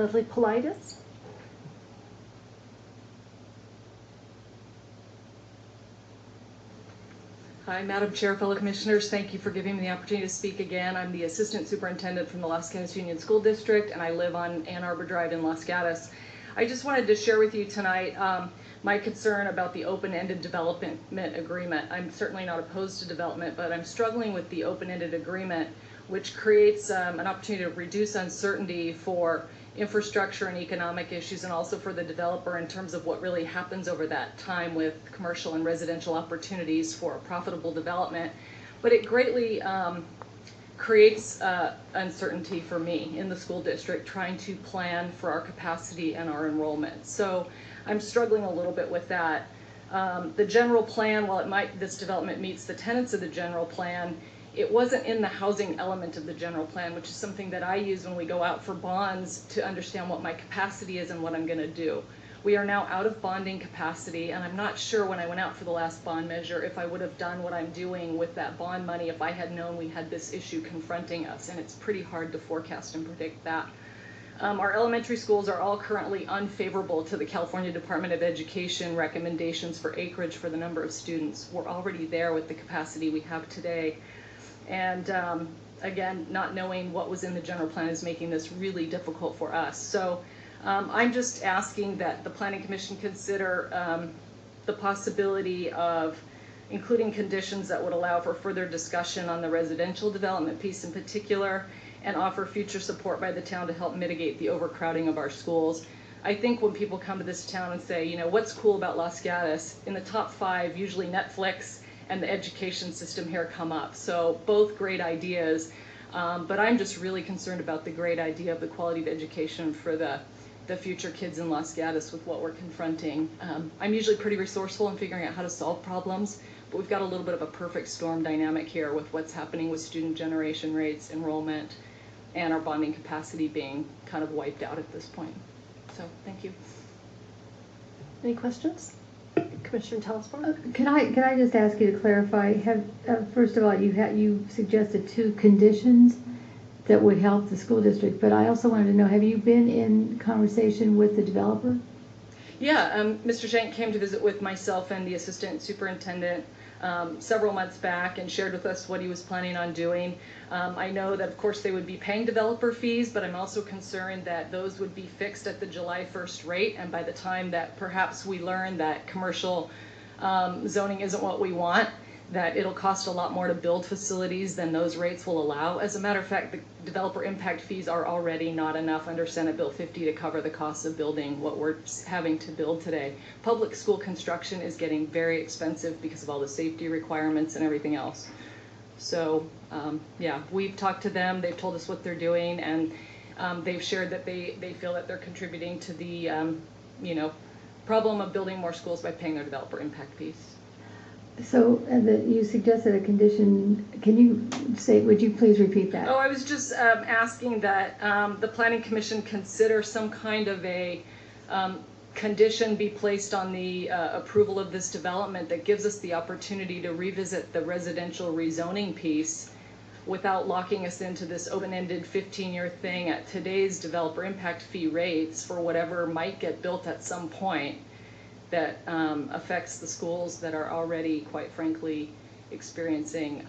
Leslie Politis. Hi, Madam Chair, fellow commissioners. Thank you for giving me the opportunity to speak again. I'm the assistant superintendent from the Los Gatos Union School District, and I live on Ann Arbor Drive in Los Gatos. I just wanted to share with you tonight my concern about the open-ended development agreement. I'm certainly not opposed to development, but I'm struggling with the open-ended agreement, which creates an opportunity to reduce uncertainty for infrastructure and economic issues, and also for the developer in terms of what really happens over that time with commercial and residential opportunities for profitable development. But it greatly creates uncertainty for me in the school district trying to plan for our capacity and our enrollment. So I'm struggling a little bit with that. The general plan, while this development meets the tenets of the general plan, it wasn't in the housing element of the general plan, which is something that I use when we go out for bonds to understand what my capacity is and what I'm going to do. We are now out of bonding capacity, and I'm not sure when I went out for the last bond measure if I would have done what I'm doing with that bond money if I had known we had this issue confronting us, and it's pretty hard to forecast and predict that. Our elementary schools are all currently unfavorable to the California Department of Education recommendations for acreage for the number of students. We're already there with the capacity we have today. And again, not knowing what was in the general plan is making this really difficult for us. So I'm just asking that the Planning Commission consider the possibility of including conditions that would allow for further discussion on the residential development piece in particular, and offer future support by the town to help mitigate the overcrowding of our schools. I think when people come to this town and say, you know, what's cool about Los Gatos, in the top 5, usually Netflix and the education system here come up. So both great ideas, but I'm just really concerned about the great idea of the quality of education for the future kids in Los Gatos with what we're confronting. I'm usually pretty resourceful in figuring out how to solve problems, but we've got a little bit of a perfect storm dynamic here with what's happening with student generation rates, enrollment, and our bonding capacity being kind of wiped out at this point. So thank you. Any questions? Commissioner Telesfor? Can I just ask you to clarify? First of all, you suggested 2 conditions that would help the school district, but I also wanted to know, have you been in conversation with the developer? Yeah, Mr. Shank came to visit with myself and the assistant superintendent several months back and shared with us what he was planning on doing. I know that, of course, they would be paying developer fees, but I'm also concerned that those would be fixed at the July 1st rate, and by the time that perhaps we learn that commercial zoning isn't what we want, that it'll cost a lot more to build facilities than those rates will allow. As a matter of fact, the developer impact fees are already not enough under Senate Bill 50 to cover the costs of building what we're having to build today. Public school construction is getting very expensive because of all the safety requirements and everything else. So yeah, we've talked to them, they've told us what they're doing, and they've shared that they feel that they're contributing to the you know, problem of building more schools by paying their developer impact fees. So you suggested a condition. Can you say, would you please repeat that? Oh, I was just asking that the Planning Commission consider some kind of a condition be placed on the approval of this development that gives us the opportunity to revisit the residential rezoning piece without locking us into this open-ended 15-year thing at today's developer impact fee rates for whatever might get built at some point that affects the schools that are already, quite frankly, experiencing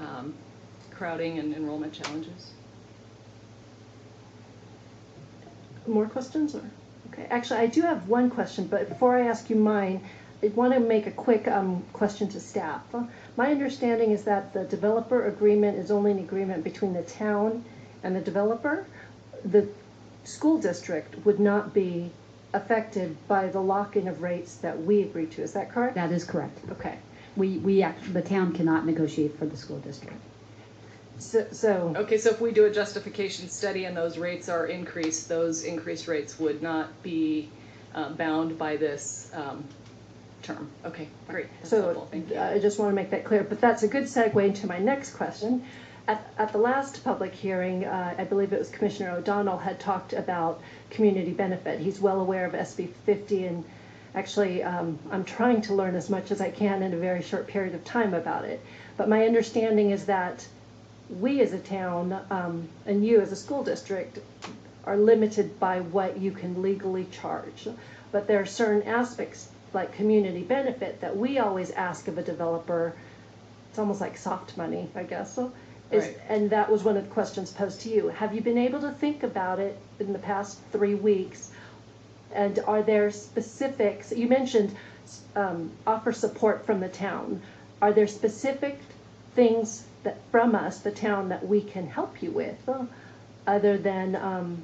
crowding and enrollment challenges. More questions? Or okay, actually, I do have one question, but before I ask you mine, I want to make a quick question to staff. My understanding is that the developer agreement is only an agreement between the town and the developer. The school district would not be affected by the lock-in of rates that we agreed to. Is that correct? That is correct. Okay. The town cannot negotiate for the school district. So okay, so if we do a justification study and those rates are increased, those increased rates would not be bound by this term. Okay, great. That's helpful. Thank you. I just want to make that clear, but that's a good segue into my next question. At the last public hearing, I believe it was Commissioner O'Donnell had talked about community benefit. He's well aware of SB 50, and actually I'm trying to learn as much as I can in a very short period of time about it. But my understanding is that we as a town and you as a school district are limited by what you can legally charge. But there are certain aspects, like community benefit, that we always ask of a developer. It's almost like soft money, I guess. Right. And that was one of the questions posed to you. Have you been able to think about it in the past 3 weeks? And are there specifics? You mentioned offer support from the town. Are there specific things that from us, the town, that we can help you with, other than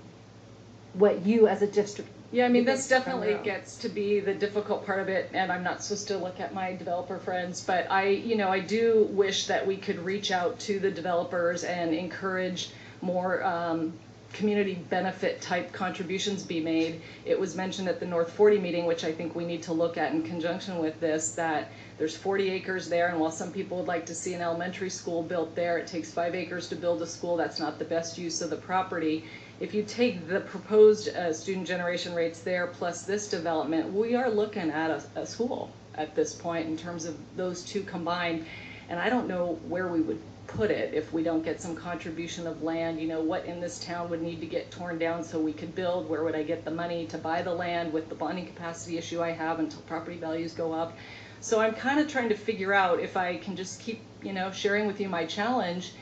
what you as a district? Yeah, I mean, this definitely gets to be the difficult part of it, and I'm not supposed to look at my developer friends, but I do wish that we could reach out to the developers and encourage more community benefit type contributions be made. It was mentioned at the North 40 meeting, which I think we need to look at in conjunction with this, that there's 40 acres there, and while some people would like to see an elementary school built there, it takes 5 acres to build a school. That's not the best use of the property. If you take the proposed student generation rates there plus this development, we are looking at a school at this point in terms of those two combined. And I don't know where we would put it if we don't get some contribution of land. You know, what in this town would need to get torn down so we could build? Where would I get the money to buy the land with the bonding capacity issue I have until property values go up? So I'm kind of trying to figure out if I can just keep, sharing with you my challenge.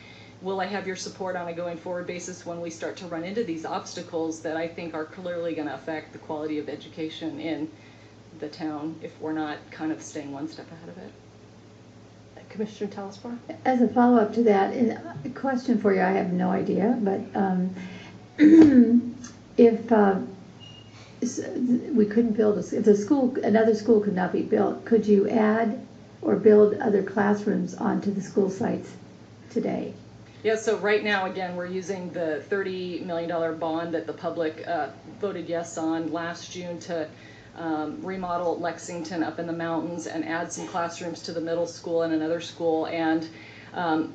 Will I have your support on a going forward basis when we start to run into these obstacles that I think are clearly going to affect the quality of education in the town if we're not kind of staying one step ahead of it? Commissioner Telesfor? As a follow-up to that, and a question for you, I have no idea, but if we couldn't build, if another school could not be built, could you add or build other classrooms onto the school sites today? Yeah, so right now, again, we're using the $30 million bond that the public voted yes on last June to remodel Lexington up in the mountains and add some classrooms to the middle school and another school. And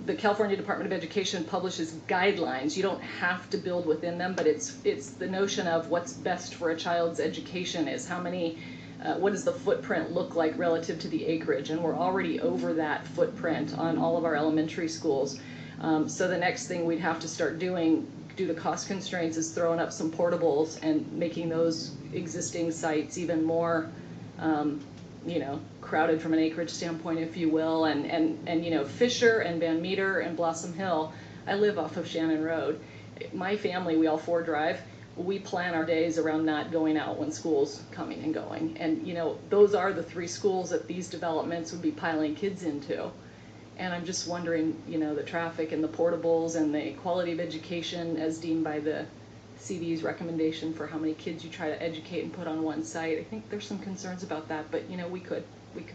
the California Department of Education publishes guidelines. You don't have to build within them, but it's the notion of what's best for a child's education is how many, what does the footprint look like relative to the acreage? And we're already over that footprint on all of our elementary schools. So the next thing we'd have to start doing due to cost constraints is throwing up some portables and making those existing sites even more, crowded from an acreage standpoint, if you will. And Fisher and Van Meter and Blossom Hill, I live off of Shannon Road. My family, we all 4 drive. We plan our days around not going out when school's coming and going. And, those are the 3 schools that these developments would be piling kids into. And I'm just wondering, the traffic and the portables and the quality of education as deemed by the CD's recommendation for how many kids you try to educate and put on one site. I think there's some concerns about that, but we could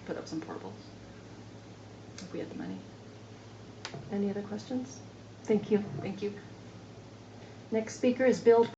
put up some portables if we had the money. Any other questions? Thank you. Thank you. Next speaker is Bill